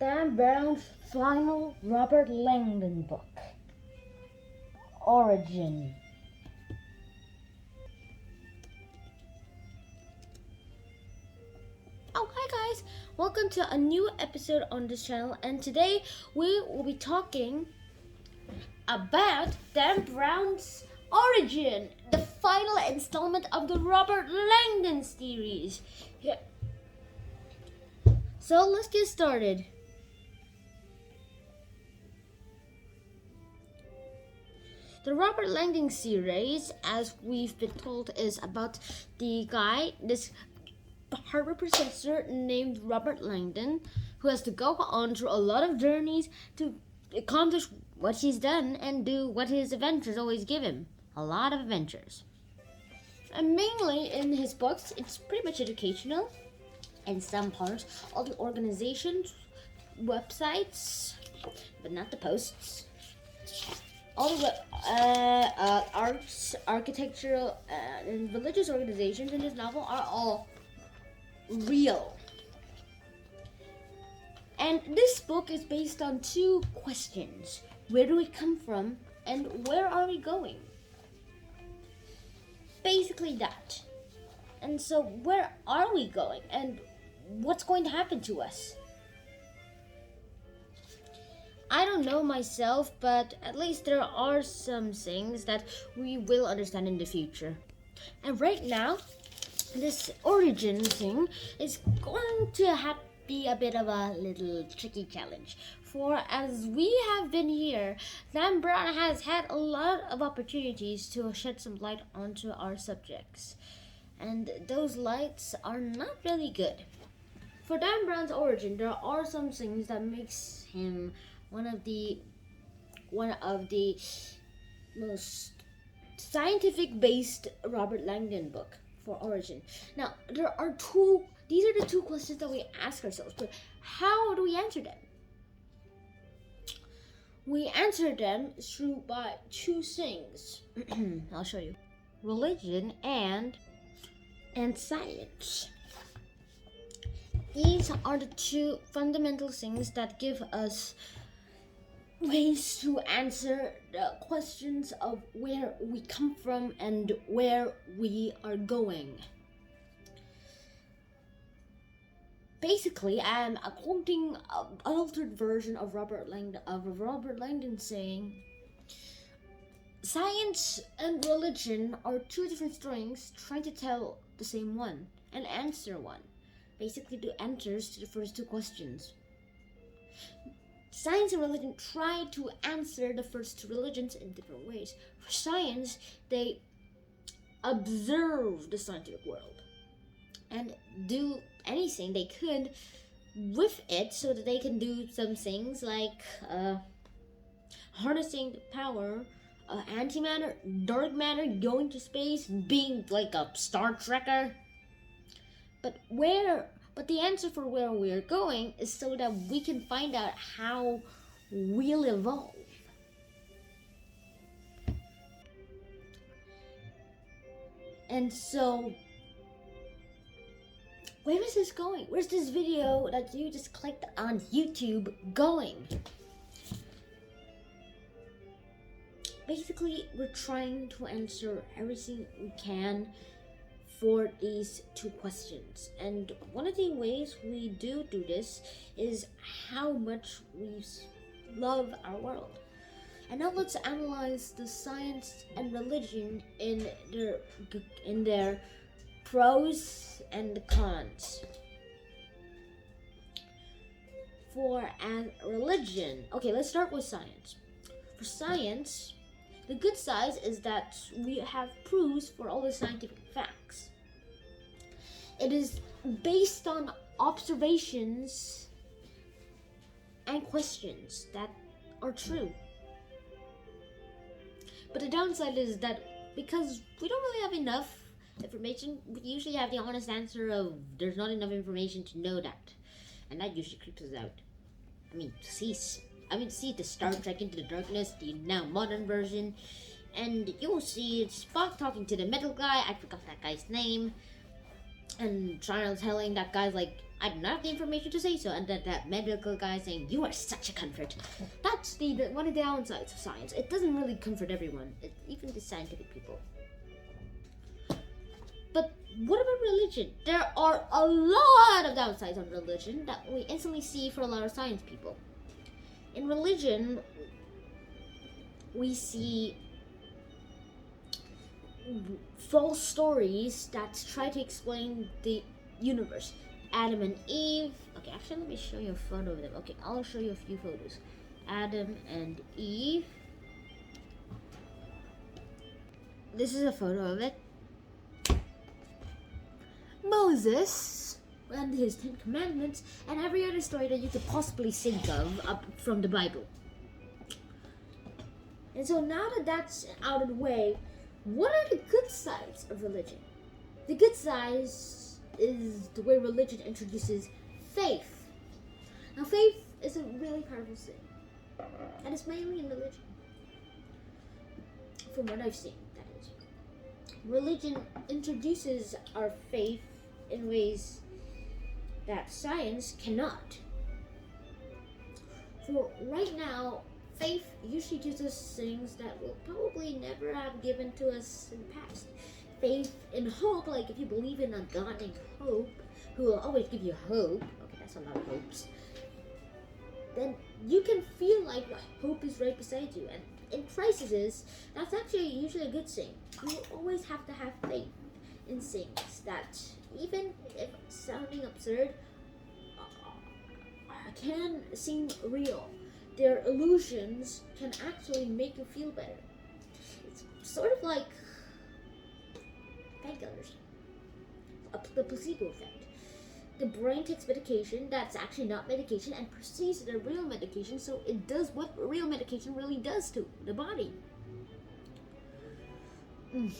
Dan Brown's final Robert Langdon book, Origin. Oh, hi guys! Welcome to a new episode on this channel, and today we will be talking about Dan Brown's Origin, the final installment of the Robert Langdon series. Yeah. So let's get started. The Robert Langdon series, as we've been told, is about this Harvard professor named Robert Langdon, who has to go on through a lot of journeys to accomplish what he's done and do what his adventures always give him. A lot of adventures. And mainly in his books, it's pretty much educational. In some parts, all the organizations, websites, but not the posts. All the arts, architectural, and religious organizations in this novel are all real. And this book is based on two questions. Where do we come from and where are we going? Basically that. And so where are we going and what's going to happen to us? I don't know myself, but at least there are some things that we will understand in the future. And right now, this origin thing is going to be a bit of a little tricky challenge. For as we have been here, Dan Brown has had a lot of opportunities to shed some light onto our subjects. And those lights are not really good. For Dan Brown's origin, there are some things that makes him one of the most scientific-based Robert Langdon book for origin. Now, these are the two questions that we ask ourselves, but how do we answer them? We answer them by two things. I'll show you. Religion and science. These are the two fundamental things that give us ways to answer the questions of where we come from and where we are going. Basically, I'm quoting an altered version of Robert Langdon saying, science and religion are two different strings trying to tell the same one and answer one. Basically, the answers to the first two questions. Science and religion try to answer the first two religions in different ways. For science, they observe the scientific world and do anything they could with it so that they can do some things like harnessing the power, antimatter, dark matter, going to space, being like a Star Trekker. But the answer for where we're going is so that we can find out how we'll evolve. And so, where is this going? Where's this video that you just clicked on YouTube going? Basically, we're trying to answer everything we can for these two questions. And one of the ways we do this is how much we love our world. And now let's analyze the science and religion in their pros and cons. For religion, okay, let's start with science. For science, the good side is that we have proofs for all the scientific facts. It is based on observations and questions that are true. But the downside is that because we don't really have enough information, we usually have the honest answer of there's not enough information to know that. And that usually creeps us out. See the Star Trek Into the Darkness, the now modern version, and you'll see Spock talking to the metal guy. I forgot that guy's name. And Charles telling that guy's like, I do not have the information to say so, and then that medical guy saying, you are such a comfort. That's the one of the downsides of science. It doesn't really comfort everyone, even the scientific people. But what about religion? There are a lot of downsides on religion that we instantly see for a lot of science people. In religion, we see false stories that try to explain the universe. Adam and Eve. Okay, actually, let me show you a photo of them. Okay, I'll show you a few photos. Adam and Eve. This is a photo of it. Moses and his 10 Commandments, and every other story that you could possibly think of up from the Bible. And so now that that's out of the way, what are the good sides of religion? The good sides is the way religion introduces faith. Now, faith is a really powerful thing, and it's mainly in religion. From what I've seen, that is. Religion introduces our faith in ways that science cannot. For right now, faith usually gives us things that we'll probably never have given to us in the past. Faith and hope, like if you believe in a God named Hope, who will always give you hope, okay, that's a lot of hopes, then you can feel like hope is right beside you. And in crises, that's actually usually a good thing. You always have to have faith in things that, even if sounding absurd, can seem real. Their illusions can actually make you feel better. It's sort of like painkillers, the placebo effect. The brain takes medication that's actually not medication and perceives it a real medication, so it does what real medication really does to the body. And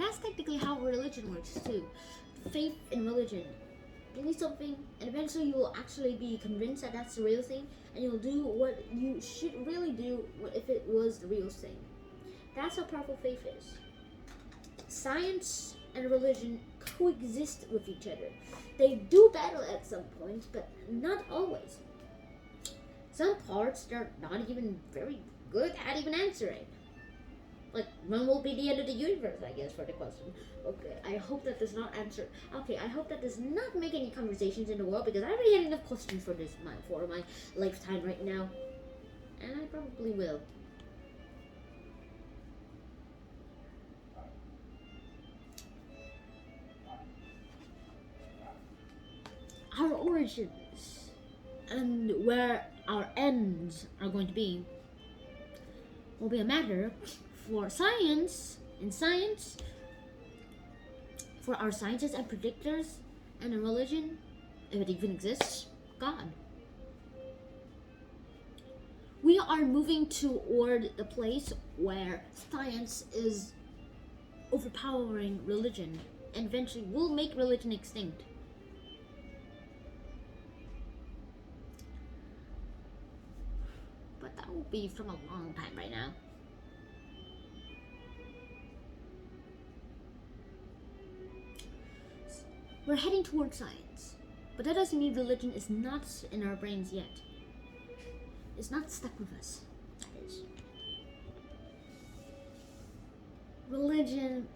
that's technically how religion works too. Faith in religion. Believe something, and eventually you will actually be convinced that that's the real thing, and you'll do what you should really do if it was the real thing. That's how powerful faith is. Science and religion coexist with each other. They do battle at some points, but not always. Some parts they're not even very good at even answering. Like, when will be the end of the universe, I guess, for the question. Okay, I hope that does not answer. Okay, I hope that does not make any conversations in the world, because I already had enough questions for my lifetime right now. And I probably will. Our origins and where our ends are going to be will be a matter for science, for our scientists and predictors, and in religion, if it even exists, God. We are moving toward the place where science is overpowering religion, and eventually will make religion extinct. But that will be from a long time right now. We're heading towards science, but that doesn't mean religion is not in our brains yet. It's not stuck with us, that is. Religion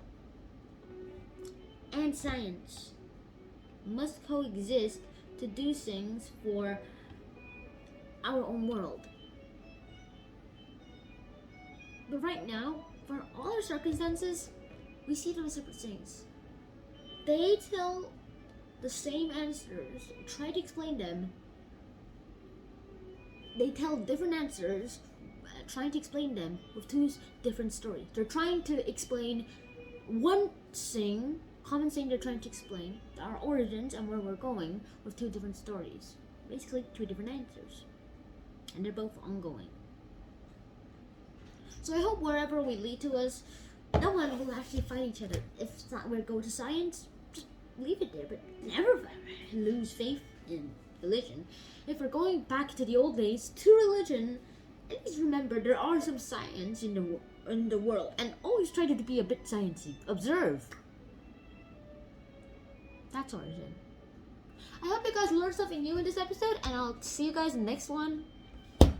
and science must coexist to do things for our own world. But right now, for all our circumstances, we see them as separate things. They tell the same answers, try to explain them. They tell different answers, trying to explain them with two different stories. They're trying to explain one thing, common thing they're trying to explain, our origins and where we're going, with two different stories. Basically, two different answers. And they're both ongoing. So I hope wherever we lead to us, no one will actually fight each other. If we're going to science, just leave it there, but never lose faith in religion. If we're going back to the old days, to religion, at least remember there are some science in the world, and always try to be a bit sciencey. Observe. cat's origin. I hope you guys learned something new in this episode, and I'll see you guys in the next one.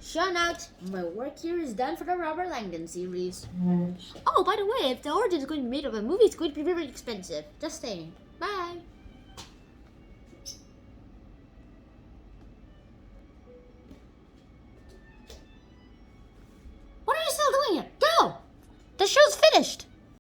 Shout out, my work here is done for the Robert Langdon series. Oh, by the way, if the origin is going to be made of a movie, it's going to be very expensive. Just saying. Bye.